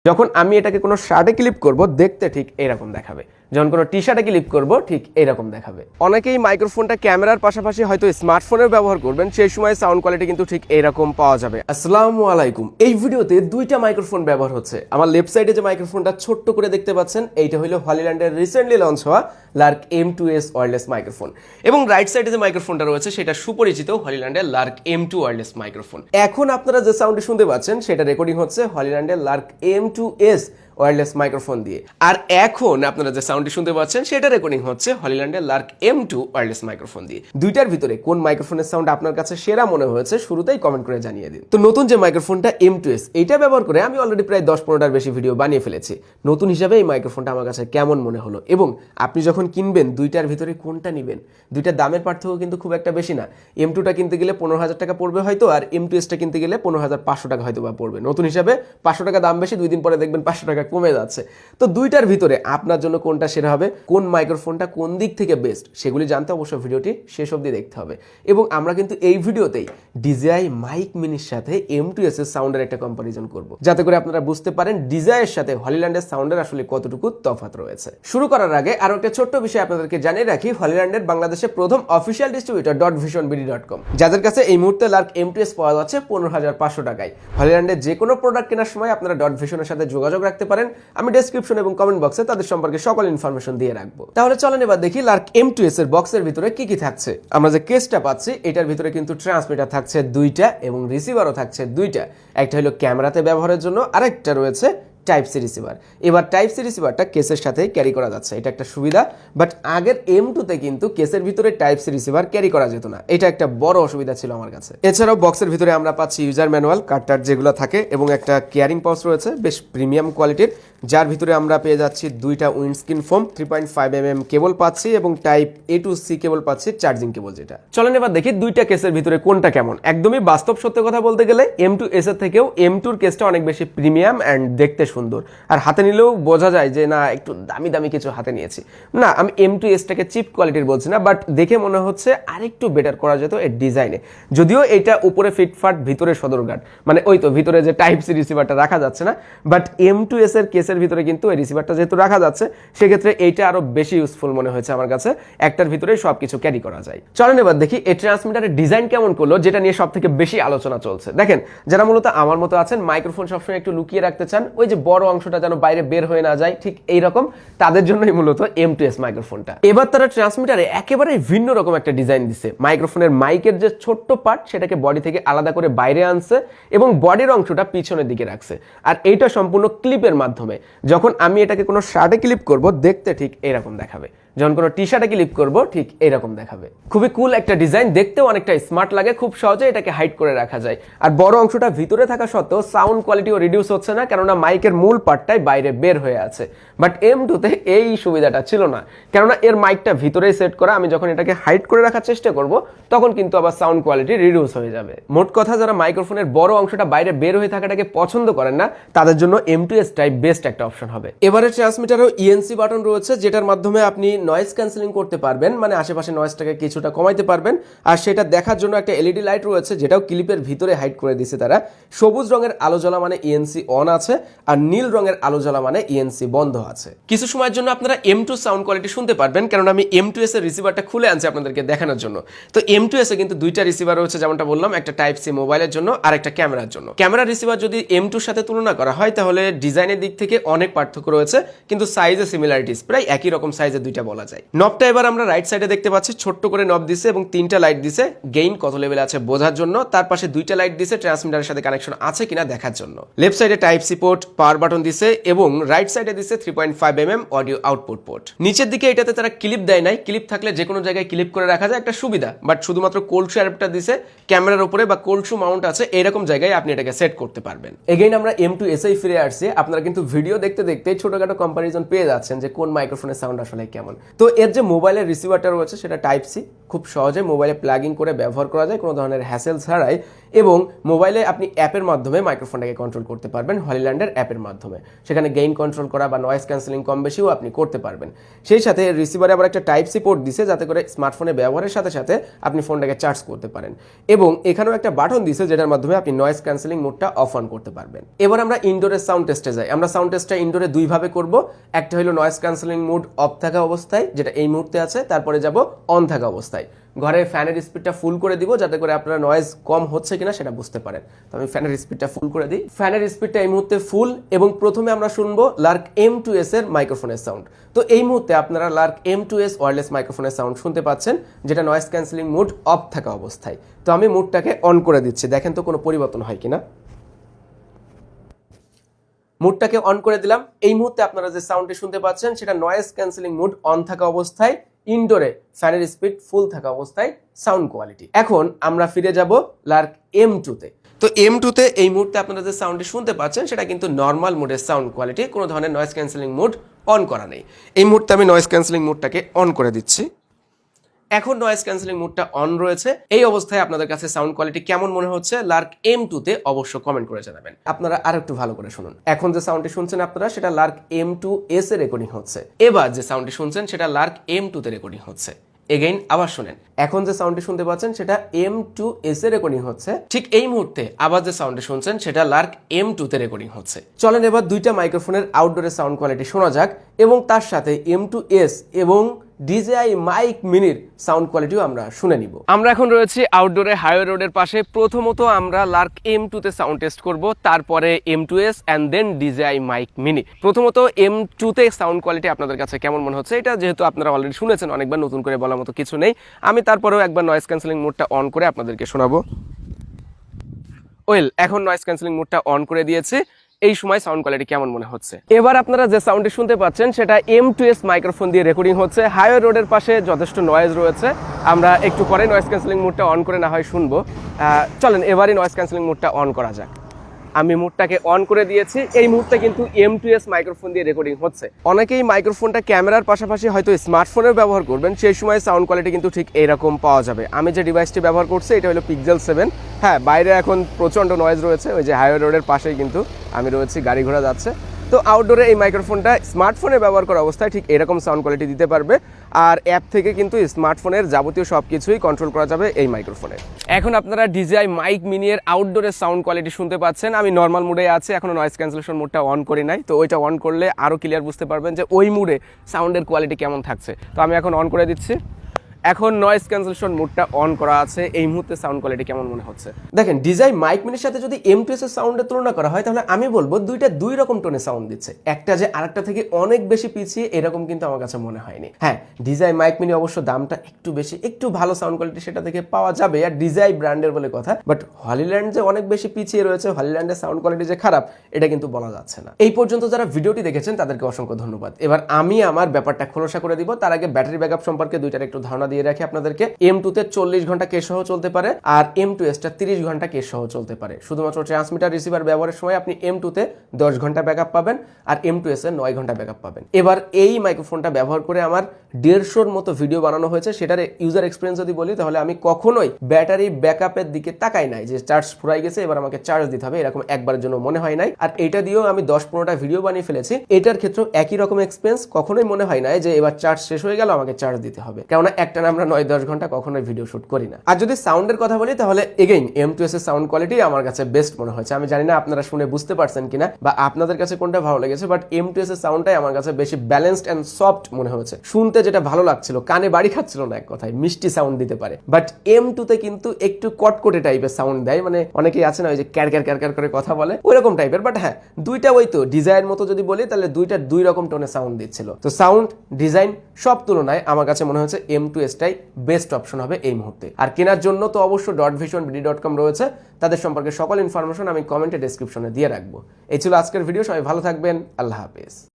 যখন আমি এটাকে কোনো শার্টে ক্লিপ করব দেখতে ঠিক এরকম দেখাবে, যখন কোনো টি শার্টে ক্লিপ করব ঠিক এরকম দেখাবে। অনেকেই মাইক্রোফোনটা ক্যামেরার পাশাপাশি হয়তো স্মার্টফোনের ব্যবহার করবেন, সেই সময় সাউন্ড কোয়ালিটি কিন্তু ঠিক এরকম পাওয়া যাবে। আসসালামু আলাইকুম। এই ভিডিওতে দুইটা মাইক্রোফোন ব্যবহার হচ্ছে। আমার লেফট সাইডে যে মাইক্রোফোনটা ছোট্ট করে দেখতে পাচ্ছেন, এইটা হলো হলিল্যান্ডের রিসেন্টলি লঞ্চ হওয়া লার্ক M2S ওয়্যারলেস মাইক্রোফোন, এবং রাইট সাইডে যে মাইক্রোফোনটা রয়েছে সেটা সুপরিচিত হলিল্যান্ডের লার্ক M2 ওয়্যারলেস মাইক্রোফোন। এখন আপনারা যে সাউন্ডটি শুনতে পাচ্ছেন সেটা রেকর্ডিং হচ্ছে হলিল্যান্ডের লার্ক M2S ওয়্যারলেস মাইক্রোফোন দিয়ে। আর এখন আপনারা যে সাউন্ডটি শুনতে পাচ্ছেন সেটা রেকর্ডিং হচ্ছে হলিল্যান্ডের লার্ক M2 ওয়্যারলেস মাইক্রোফোন দিয়ে। দুইটার ভিতরে কোন মাইক্রোফোনের সাউন্ড আপনার কাছে সেরা মনে হয়েছে শুরুতেই কমেন্ট করে জানিয়ে দিন। তো নতুন যে মাইক্রোফোনটা M2S, এইটা ব্যবহার করে আমি অলরেডি প্রায় 10-15টার বেশি ভিডিও বানিয়ে ফেলেছি। নতুন হিসাবে এই মাইক্রোফোনটা আমার কাছে কেমন মনে হলো, এবং আপনি যখন কিনবেন দুইটার ভিতরে কোনটা নেবেন, দুইটার দামের পার্থক্য কিন্তু খুব একটা বেশি না। M2টা কিনতে গেলে 15,000 টাকা পড়বে হয়তো, আর M2Sটা কিনতে গেলে 15,500 টাকা হয়তো বা পড়বে। নতুন হিসাবে 500 টাকা দাম বেশি, 2 দিন পরে দেখবেন 500 টাকা কমে যাচ্ছে। তো দুইটার ভিতরে আপনার জন্য কোনটা সেরা হবে, কোন মাইক্রোফোনটা কোন দিক থেকে বেস্ট, সেগুলি জানতে অবশ্যই ভিডিওটি শেষ অবধি দেখতে হবে। এবং আমরা কিন্তু এই ভিডিওতেই DJI মাইক মিনির সাথে M2S এর সাউন্ডের একটা কম্পারিজন করব, যাতে করে আপনারা বুঝতে পারেন DJI এর সাথে হলিল্যান্ডের সাউন্ডের আসলে কতটুকু তফাৎ রয়েছে। শুরু করার আগে আরো একটা ছোট্ট বিষয় আপনাদেরকে জানিয়ে রাখি, হলিল্যান্ডের বাংলাদেশের প্রথম অফিসিয়াল ডিস্ট্রিবিউটর .visionbd.com, যাদের কাছে এই মুহূর্তে লার্ক M2S পাওয়া যাচ্ছে 15,500 টাকায়। হলিল্যান্ডের যে কোনো প্রোডাক্ট কেনার সময় আপনারা .vision-এর সাথে যোগাযোগ রাখতে পারেন। আমি ডেসক্রিপশন এবং কমেন্ট বক্সে তাদের সম্পর্কে সকল ইনফরমেশন দিয়ে রাখবো। তাহলে চলেন এবার দেখি লার্ক M2S এর বক্সের ভিতরে কি কি থাকছে। আমরা যে কেসটা পাচ্ছি এটার ভিতরে কিন্তু ট্রান্সমিটার থাকছে দুইটা এবং রিসিভারও থাকছে দুইটা। একটা হলো ক্যামেরাতে ব্যবহারের জন্য, আরেকটা রয়েছে টাইপ সি রিসিভার। এবার টাইপ সি রিসিভারটা কেসের সাথে ক্যারি করা যাচ্ছে, এটা একটা সুবিধা। বাট আগের M2তে কিন্তু কেসের ভিতরে টাইপ সি রিসিভার ক্যারি করা যেত না, এটা একটা বড় অসুবিধা ছিল আমার কাছে। এছাড়াও বক্সের ভিতরে আমরা পাচ্ছি ইউজার ম্যানুয়াল, কার্ডটার যেগুলো থাকে, এবং একটা ক্যারিং পাউচ রয়েছে বেশ প্রিমিয়াম কোয়ালিটির, যার ভিতরে আমরা পেয়ে যাচ্ছি দুইটা উইন্ডস্ক্রিন ফোম, 3.5mm কেবল পাচ্ছি, এবং টাইপ A to C কেবল পাচ্ছি, চার্জিং কেবল যেটা। চলেন এবার দেখি দুইটা কেসের ভিতরে কোনটা কেমন। একদমই বাস্তব সত্য কথা বলতে গেলে M2S এর থেকেও M2-র কেসটা অনেক বেশি প্রিমিয়াম অ্যান্ড দেখতে সুন্দর, আর হাতে নিলেও বোঝা যায় যে না একটু দামি দামি কিছু হাতে নিয়েছি। না, আমি M2Sটাকে চিপ কোয়ালিটির বলছি না, বাট দেখে মনে হচ্ছে আরেকটু বেটার করা যেত এর ডিজাইনে। যদিও এটা উপরে ফিটফাট, ভিতরে সদরঘাট, মানে ওই তো ভিতরে যে টাইপ সি রিসিভারটা রাখা যাচ্ছে না, বাট M2S এর কেসের ভিতরে কিন্তু এই রিসিভারটা যেহেতু রাখা যাচ্ছে, সেক্ষেত্রে এইটা আরো বেশি ইউজফুল মনে হয়েছে আমার কাছে। একটার ভিতরেই সবকিছু ক্যারি করা যায়। চলেন এবার দেখি এই ট্রান্সমিটারের ডিজাইন কেমন করলো, যেটা নিয়ে সব থেকে বেশি আলোচনা চলছে। দেখেন, যারা মূলত আমার মতো আছেন, মাইক্রোফোন সবসময় একটু লুকিয়ে রাখতে চান, ওই যে বড় অংশটা যেন বাইরে বের হয়ে না যায়, ঠিক এইরকম তাদের জন্যই মূলত M2S মাইক্রোফোনটা। এবার তারা ট্রান্সমিটারে একেবারে ভিন্ন রকম একটা ডিজাইন দিছে। মাইক্রোফোনের মাইকের যে ছোট্ট পার্ট সেটাকে বডি থেকে আলাদা করে বাইরে আনছে, এবং বডির অংশটা পিছনের দিকে রাখছে। আর এইটা সম্পূর্ণ ক্লিপের মাধ্যমে। যখন আমি এটাকে কোনো শার্টে ক্লিপ করব দেখতে ঠিক এরকম দেখাবে, যখন কোনো টি শার্টে ক্লিপ করব ঠিক এরকম দেখাবে। খুবই কুল একটা ডিজাইন, দেখতেও অনেকটা স্মার্ট লাগে, খুব সহজে এটাকে হাইড করে রাখা যায়। আর বড় অংশটা ভিতরে থাকা সত্ত্বেও সাউন্ড কোয়ালিটিও রিডিউস হচ্ছে না, কেননা মাইকের মূল পার্টটাই বাইরে বের হয়ে আছে। বাট M2-তে এই সুবিধাটা ছিল না, কেননা এর মাইকটা ভিতরেই সেট করা। আমি যখন এটাকে হাইড করে রাখার চেষ্টা করব তখন কিন্তু আবার সাউন্ড কোয়ালিটি রিডিউস হয়ে যাবে। মোট কথা, যারা মাইক্রোফোনের বড় অংশটা বাইরে বের হয়ে থাকাটাকে পছন্দ করেন না, তাদের জন্য M2S টাইপ বেস্ট একটা অপশন হবে। এবারে ট্রান্সমিটারেও ENC বাটন রয়েছে, যেটার মাধ্যমে আপনি নয়েজ ক্যান্সেলিং করতে পারবেন, মানে আশেপাশে নয়েজটাকে কিছুটা কমাইতে পারবেন। আর সেটা দেখার জন্য একটা LED লাইট রয়েছে, যেটাও ক্লিপের ভিতরে হাইড করে দিয়েছে তারা। সবুজ রঙের আলো জ্বলা মানে ENC অন আছে, আর নীল রঙের আলো জ্বলা মানে ENC বন্ধ আছে। কিছু সময়ের জন্য আপনারা M2 সাউন্ড কোয়ালিটি শুনতে পারবেন, কারণ আমি M2S এর রিসিভারটা খুলে আনছি আপনাদেরকে দেখানোর জন্য। তো M2S এ কিন্তু দুইটা রিসিভার রয়েছে, যেমনটা বললাম, একটা টাইপ সি মোবাইলের জন্য আর একটা ক্যামেরার জন্য। ক্যামেরা রিসিভার যদি M2-র সাথে তুলনা করা হয়, তাহলে ডিজাইনের দিক থেকে অনেক পার্থক্য রয়েছে, কিন্তু সাইজে সিমিলারিটিস, প্রায় একই রকম সাইজে দুইটা বলা যায়। নবটা এবার আমরা রাইট সাইডে দেখতে পাচ্ছি, ছোট্ট করে নব দিছে এবং 3টা লাইট দিছে গেইন কত লেভেলে আছে বোঝার জন্য। তার পাশে 2টা লাইট দিছে ট্রান্সমিটারের সাথে কানেকশন আছে কিনা দেখার জন্য। লেফট সাইডে type C port, power button দিছে, এবং রাইট সাইডে দিছে 3.5mm অডিও আউটপুট পোর্ট। নিচের দিকে এটাতে তারা ক্লিপ দেয় নাই, ক্লিপ থাকলে যে কোনো জায়গায় ক্লিপ করে রাখা যায়, একটা সুবিধা। বাট শুধুমাত্র কোল্ড শু অ্যাডাপ্টার দিছে, ক্যামেরার উপরে বা কোল্ড শু মাউন্ট আছে, এরকম জায়গায় আপনি এটাকে সেট করতে পারবেন। এগেইন আমরা M2S এ ফিরে আসছি। আপনারা কিন্তু ভিডিও দেখতে দেখতে ছোটখাটো কম্পারিজন পেয়ে যাচ্ছেন যে কোন মাইক্রোফোনের সাউন্ড আসলে কেমন। তো এর যে মোবাইলের রিসিভারটা রয়েছে সেটা টাইপ সি, খুব সহজে মোবাইলে প্লাগিং করে ব্যবহার করা যায় কোনো ধরনের হ্যাসেল ছাড়াই, এবং মোবাইলে আপনি অ্যাপের মাধ্যমে মাইক্রোফোনটাকে কন্ট্রোল করতে পারবেন হলিল্যান্ডের অ্যাপের মাধ্যমে। সেখানে গেইন কন্ট্রোল করা বা নয়েজ ক্যান্সেলিং কম বেশিও আপনি করতে পারবেন। সেই সাথে রিসিভারে আবার একটা টাইপ সি পোর্ট দিছে যাতে করে স্মার্টফোনে ব্যবহারের সাথে সাথে আপনি ফোনটাকে চার্জ করতে পারেন, এবং এখানেও একটা বাটন দিছে যেটার মাধ্যমে আপনি নয়েজ ক্যান্সেলিং মোডটা অফ অন করতে পারবেন। এবার আমরা ইনডোরের সাউন্ড টেস্টে যাই। আমরা সাউন্ড টেস্টটা ইনডোরে দুইভাবে করব। একটা হলো নয়েজ ক্যান্সেলিং মোড অফ থাকা অবস্থায়, যেটা এই মুহূর্তে আছে, তারপরে যাব অন থাকা অবস্থায়। ঘরে ফ্যানের স্পিডটা ফুল করে দিব যাতে করে আপনারা নয়েজ কম হচ্ছে কিনা সেটা বুঝতে পারেন। তো আমি ফ্যানের স্পিডটা ফুল করে দিই। ফ্যানের স্পিডটা এই মুহূর্তে ফুল, এবং প্রথমে আমরা শুনবো লার্ক M2S এর মাইক্রোফোনের সাউন্ড। তো এই মুহূর্তে আপনারা লার্ক M2S ওয়্যারলেস মাইক্রোফোনের সাউন্ড শুনতে পাচ্ছেন, যেটা নয়েজ ক্যান্সেলিং মোড অফ থাকা অবস্থায়। তো আমি মোডটাকে অন করে দিচ্ছি, দেখেন তো কোনো পরিবর্তন হয় কিনা। মোডটাকে অন করে দিলাম। এই মুহূর্তে আপনারা যে সাউন্ডটি শুনতে পাচ্ছেন সেটা নয়েজ ক্যান্সেলিং মোড অন থাকা অবস্থায়, ইনডোরে ফ্যানের স্পিড ফুল থাকা অবস্থায় সাউন্ড কোয়ালিটি। এখন আমরা ফিরে যাব লার্ক M2 তে। তো M2 তে এই মুহূর্তে আপনারা যে সাউন্ডটি শুনতে পাচ্ছেন সেটা কিন্তু নর্মাল মোডের সাউন্ড কোয়ালিটি, কোনো ধরনের নয়েজ ক্যান্সেলিং মোড অন করা নেই। এই মুহূর্তে আমি নয়েজ ক্যান্সেলিং মোডটাকে অন করে দিচ্ছি। এখন নয়েজ ক্যান্সেলিং মোডটা অন রয়েছে। এই অবস্থায় আপনাদের কাছে সাউন্ড কোয়ালিটি কেমন মনে হচ্ছে লার্ক M2 তে অবশ্য কমেন্ট করে জানাবেন। আপনারা আর একটু ভালো করে শুনুন। এখন যে সাউন্ডটি শুনছেন আপনারা সেটা লার্ক M2S এ রেকর্ডিং হচ্ছে। এবার যে সাউন্ডটি শুনছেন সেটা লার্ক M2 তে রেকর্ডিং হচ্ছে। এগেইন আবার শুনেন। এখন যে সাউন্ডটি শুনতে পাচ্ছেন সেটা M2S এ রেকর্ডিং হচ্ছে। ঠিক এই মুহূর্তে আবার যে সাউন্ডটি শুনছেন সেটা লার্ক M2 তে রেকর্ডিং হচ্ছে। চলেন এবার দুইটা মাইক্রোফোনের আউটডোরের সাউন্ড কোয়ালিটি শোনা যাক, এবং তার সাথে M2S এবং DJI মাইক মিনির সাউন্ড কোয়ালিটিও আমরা শুনে নিব। আমরা এখন রয়েছি আউটডোরে হাইওয়ে রোডের পাশে। প্রথমত আমরা লার্ক M2 তে সাউন্ড টেস্ট করব, তারপরে M2S and then DJI mic mini. প্রথমত M2 তে সাউন্ড কোয়ালিটি আপনাদের কাছে কেমন মনে হচ্ছে, এটা যেহেতু আপনারা অলরেডি শুনেছেন অনেকবার, নতুন করে বলার মতো কিছু নেই। আমি তারপরেও একবার নয়েজ ক্যান্সেলিং মোডটা অন করে আপনাদেরকে শোনাবো। ওয়েল, এখন নয়েজ ক্যান্সেলিং মোডটা অন করে দিয়েছি। এই সময় সাউন্ড কোয়ালিটি কেমন মনে হচ্ছে? এবার আপনারা যে সাউন্ডটি শুনতে পাচ্ছেন সেটা M2S মাইক্রোফোন দিয়ে রেকর্ডিং হচ্ছে। হাইওয়ে রোডের পাশে যথেষ্ট নয়েজ রয়েছে। আমরা একটু পরে নয়েজ ক্যান্সেলিং মোডটা অন করে না হয় শুনবো। চলেন এবারই নয়েজ ক্যান্সেলিং মোডটা অন করা যাক। আমি মোডটাকে অন করে দিয়েছি। এই মুহূর্তে কিন্তু M2S মাইক্রোফোন দিয়ে রেকর্ডিং হচ্ছে। অনেকেই মাইক্রোফোনটা ক্যামেরার পাশাপাশি হয়তো স্মার্টফোনের ব্যবহার করবেন, সেই সময় সাউন্ড কোয়ালিটি কিন্তু ঠিক এইরকম পাওয়া যাবে। আমি যে ডিভাইসটি ব্যবহার করছি এটা হলো Pixel 7। হ্যাঁ, বাইরে এখন প্রচণ্ড নয়েজ রয়েছে, ওই যে হাইওয়ে রোডের পাশেই কিন্তু আমি রয়েছি, গাড়ি ঘোড়া যাচ্ছে। তো আউটডোরে এই মাইক্রোফোনটা স্মার্টফোনে ব্যবহার করা অবস্থায় ঠিক এরকম সাউন্ড কোয়ালিটি দিতে পারবে, আর অ্যাপ থেকে কিন্তু স্মার্টফোনের যাবতীয় সব কিছুই কন্ট্রোল করা যাবে এই মাইক্রোফোনে। এখন আপনারা DJI মাইক মিনি এর আউটডোরের সাউন্ড কোয়ালিটি শুনতে পাচ্ছেন। আমি নর্মাল মুডে আছি, এখনো নয়েজ ক্যান্সেলেশন মোডটা অন করি নাই। তো ওইটা অন করলে আরও ক্লিয়ার বুঝতে পারবেন যে ওই মুডে সাউন্ডের কোয়ালিটি কেমন থাকছে। তো আমি এখন অন করে দিচ্ছি। এখন নয়েজ ক্যান্সেলেশন মোডটা অন করা আছে। এই মুহূর্তে সাউন্ড কোয়ালিটি কেমন মনে হচ্ছে দেখেন। DJI মাইক মিনির সাথে যদি M2S এর সাউন্ডের তুলনা করা হয় তাহলে আমি বলবো দুইটা দুই রকম টোনে সাউন্ড দিচ্ছে। একটা যে আরেকটা থেকে অনেক বেশি পিছিয়ে এরকম কিন্তু আমার কাছে মনে হয়নি। হ্যাঁ, DJI মাইক মিনি অবশ্য দামটা একটু বেশি, একটু ভালো সাউন্ড কোয়ালিটি সেটা থেকে পাওয়া যাবে, আর DJI ব্র্যান্ডের বলে কথা। বাট হলিল্যান্ড যে অনেক বেশি পিছিয়ে রয়েছে, হলিল্যান্ডের সাউন্ড কোয়ালিটি যে খারাপ, এটা কিন্তু বলা যাচ্ছে না। এই পর্যন্ত যারা ভিডিওটি দেখেছেন তাদেরকে অসংখ্য ধন্যবাদ। এবার আমি আমার ব্যাপারটা খোলসা করে দিব। তার আগে ব্যাটারি ব্যাকআপ সম্পর্কে দুইটার একটু ধারণা দিয়ে রাখি আপনাদেরকে। M2 তে 40 ঘন্টা কেস সহ চলতে পারে, আর M2S টা 30 ঘন্টা কেস সহ চলতে পারে। শুধুমাত্র ট্রান্সমিটার রিসিভার ব্যবহারের সময় আপনি M2 তে 10 ঘন্টা ব্যাকআপ পাবেন, আর M2S এ 9 ঘন্টা ব্যাকআপ পাবেন। এবার এই মাইক্রোফোনটা ব্যবহার করে আমার 150-র মতো ভিডিও বানানো হয়েছে। সেটার ইউজার এক্সপিরিয়েন্স যদি বলি তাহলে আমি কখনোই ব্যাটারি ব্যাকআপের দিকে তাকাই নাই যে চার্জ ফুরাই গেছে এবার আমাকে চার্জ দিতে হবে, এরকম একবারের জন্য মনে হয় নাই। আর এটা দিয়েও আমি 10-15টা ভিডিও বানিয়ে ফেলেছি। এটার ক্ষেত্রে একই রকম এক্সপিরিয়েন্স, কখনোই মনে হয় না যে এবার চার্জ শেষ হয়ে গেল আমাকে চার্জ দিতে হবে, কেননা একটানা আমরা 9-10 ঘন্টা কখনোই ভিডিও শুট করি না। আর যদি সাউন্ডের কথা বলি তাহলে এগেইন M2S এর সাউন্ড কোয়ালিটি আমার কাছে বেস্ট মনে হয়েছে। আমি জানি না আপনারা শুনে বুঝতে পারছেন কিনা বা আপনাদের কাছে কোনটা ভালো লেগেছে, বাট M2S এর সাউন্ডটাই আমার কাছে বেশি ব্যালেন্সড এন্ড সফট মনে হয়েছে। শুনতে যেটা ভালো লাগছিল, কানে বাড়ি খাচ্ছিল না, এক কথায় মিষ্টি সাউন্ড দিতে পারে। বাট M2 তে কিন্তু একটু কটকটে টাইপের সাউন্ড দেয়, মানে অনেকেই আছে না ওই যে ক্যার ক্যার ক্যার ক্যার করে কথা বলে, ওইরকম টাইপের। বাট হ্যাঁ, দুইটা ওই তো ডিজাইনের মতো যদি বলি তাহলে দুইটা দুই রকম টোনে সাউন্ড দিচ্ছিল। তো সাউন্ড, ডিজাইন সব তুলনায় আমার কাছে মনে হচ্ছে M2S টাই বেস্ট অপশন হবে এই মুহূর্তে। আর কেনার জন্য তো অবশ্য .visionbd.com রয়েছে, তাদের সম্পর্কে সকল ইনফরমেশন আমি কমেন্টে ডেসক্রিপশনে দিয়ে রাখবো। এই ছিল আজকের ভিডিও। সবাই ভালো থাকবেন, আল্লাহ হাফেজ।